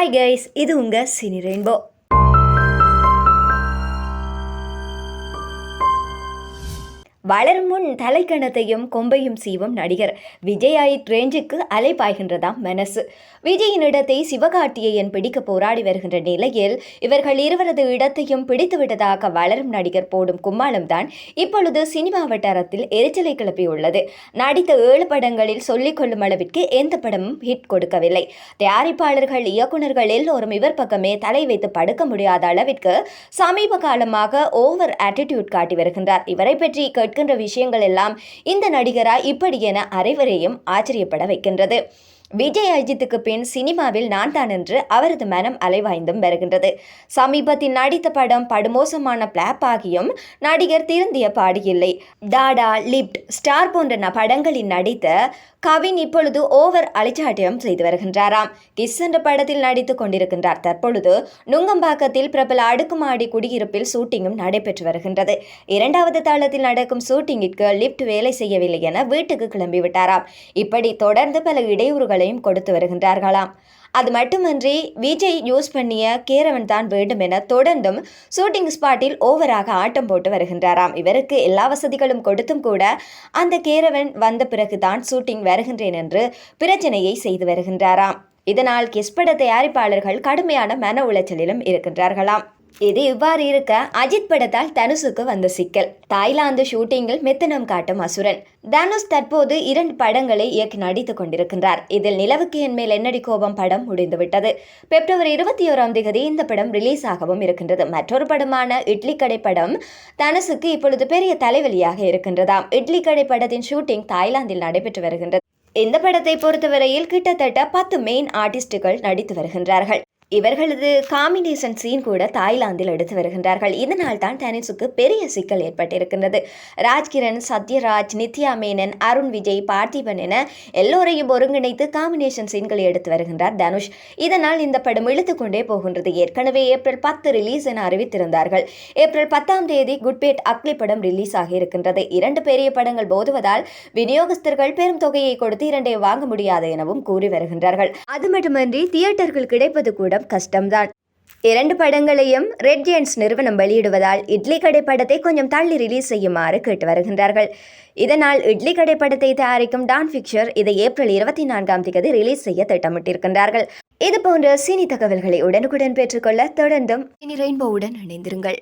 Hi guys, இது உங்கள் cine rainbow. வளரும் முன் தலைக்கணத்தையும் கொம்பையும் சீவும் நடிகர் விஜய் ரேஞ்சுக்கு அலைபாய்கின்றதாம் மனசு. விஜயின் இடத்தை சிவகார்த்திகேயன் பிடிக்க போராடி வருகின்ற நிலையில் இவர்கள் இருவரது இடத்தையும் பிடித்துவிட்டதாக வளரும் நடிகர் போடும் கும்மாளம் தான் இப்பொழுது சினிமா வட்டாரத்தில் எரிச்சலை கிளப்பியுள்ளது. நடித்த 7 படங்களில் சொல்லிக் கொள்ளும் அளவிற்கு எந்த படமும் ஹிட் கொடுக்கவில்லை. தயாரிப்பாளர்கள், இயக்குநர்கள் எல்லோரும் இவர் பக்கமே தலை வைத்து படுக்க முடியாத அளவிற்கு சமீப காலமாக ஓவர் ஆட்டிடியூட் காட்டி வருகின்றார். இவரை பற்றி கேட்கின்ற விஷயங்கள் எல்லாம் இந்த நடிகரா இப்படி என அனைவரையும் ஆச்சரியப்பட வைக்கின்றது. விஜய் அஜித்துக்கு பின் சினிமாவில் நான் தான் என்று அவரது மனம் அலைவாய்ந்தும் வருகின்றது. சமீபத்தில் நடித்த படம் படுமோசமான பிளாப் ஆகியும் நடிகர் திருந்திய பாடு இல்லை. டாடா, லிப்ட், ஸ்டார் போன்ற படங்களில் நடித்த கவின் இப்பொழுது ஓவர் அலைச்சாட்டியம் செய்து வருகின்றாராம். கிஸ் என்ற படத்தில் நடித்துக் கொண்டிருக்கின்றார். தற்பொழுது நுங்கம்பாக்கத்தில் பிரபல அடுக்குமாடி குடியிருப்பில் ஷூட்டிங்கும் நடைபெற்று வருகின்றது. 2வது தளத்தில் நடக்கும் ஷூட்டிங்கிற்கு லிப்ட் வேலை செய்யவில்லை என வீட்டுக்கு கிளம்பிவிட்டாராம். இப்படி தொடர்ந்து பல இடையூறுகளையும் கொடுத்து வருகின்றார்களாம். அது மட்டுமன்றி விஜய் யூஸ் பண்ணிய கேரவன் தான் வேண்டும் என தொடர்ந்தும் ஷூட்டிங் ஸ்பாட்டில் ஓவராக ஆட்டம் போட்டு வருகின்றாராம். இவருக்கு எல்லா வசதிகளும் கொடுத்தும் கூட அந்த கேரவன் வந்த பிறகுதான் ஷூட்டிங் வருகின்றேன் என்று பிரச்சனையை செய்து வருகின்றாராம். இதனால் கிஸ் பட தயாரிப்பாளர்கள் கடுமையான மன உளைச்சலிலும் இருக்கின்றார்களாம். இது இவ்வாறு இருக்க, அஜித் படத்தால் தனுஷுக்கு வந்த சிக்கல். தாய்லாந்து ஷூட்டிங்கில் மெத்தனம் காட்டும் அசுரன். தனுஷ் தற்போது 2 படங்களை இயக்கி நடித்துக் கொண்டிருக்கின்றார். இதில் நிலவுக்கு என் மேல் என்னடி கோபம் படம் முடிந்துவிட்டது. பிப்ரவரி 21 இந்த படம் ரிலீஸ் ஆகவும் இருக்கின்றது. மற்றொரு படமான இட்லி கடை படம் தனுஷுக்கு இப்பொழுது பெரிய தலைவலியாக இருக்கின்றதாம். இட்லி கடை படத்தின் ஷூட்டிங் தாய்லாந்தில் நடைபெற்று வருகின்றது. இந்த படத்தை பொறுத்தவரையில் கிட்டத்தட்ட 10 மெயின் ஆர்டிஸ்டுகள் நடித்து வருகின்றார்கள். இவர்களது காம்பினேஷன் சீன் கூட தாய்லாந்தில் எடுத்து வருகின்றார்கள். இதனால் தான் தனுஷுக்கு பெரிய சிக்கல் ஏற்பட்டிருக்கின்றது. ராஜ்கிரண், சத்யராஜ், நித்யா மேனன், அருண் விஜய், பார்த்திபன் என எல்லோரையும் ஒருங்கிணைத்து காம்பினேஷன் சீன்களை எடுத்து வருகின்றார் தனுஷ். இதனால் இந்த படம் இழுத்துக்கொண்டே போகின்றது. ஏற்கனவே ஏப்ரல் 10 ரிலீஸ் என அறிவித்திருந்தார்கள். ஏப்ரல் 10 குட்பேட் அக்லி படம் ரிலீஸ் ஆகி இருக்கின்றது. 2 பெரிய படங்கள் போதுவதால் விநியோகஸ்தர்கள் பெரும் தொகையை கொடுத்து 2ஐ வாங்க முடியாது எனவும் கூறி வருகின்றார்கள். அது மட்டுமன்றி தியேட்டர்கள் கிடைப்பது கூட கஷ்டம்தான். 2 படங்களையும் ரெட் ஜெயண்ட்ஸ் நிறுவனம் வெளியிடுவதால் இட்லி கடை படத்தை கொஞ்சம் தள்ளி ரிலீஸ் செய்யுமாறு கேட்டு வருகின்றார்கள். இதனால் இட்லி கடை படத்தை தயாரிக்கும் டான் பிக்சர் இதை ஏப்ரல் 24 ரிலீஸ் செய்ய திட்டமிட்டிருக்கின்றார்கள். இது போன்ற சினி தகவல்களை உடனுக்குடன் பெற்றுக்கொள்ள தொடர்ந்தும் சினி ரெயின்போவுடன் இணைந்திருங்கள்.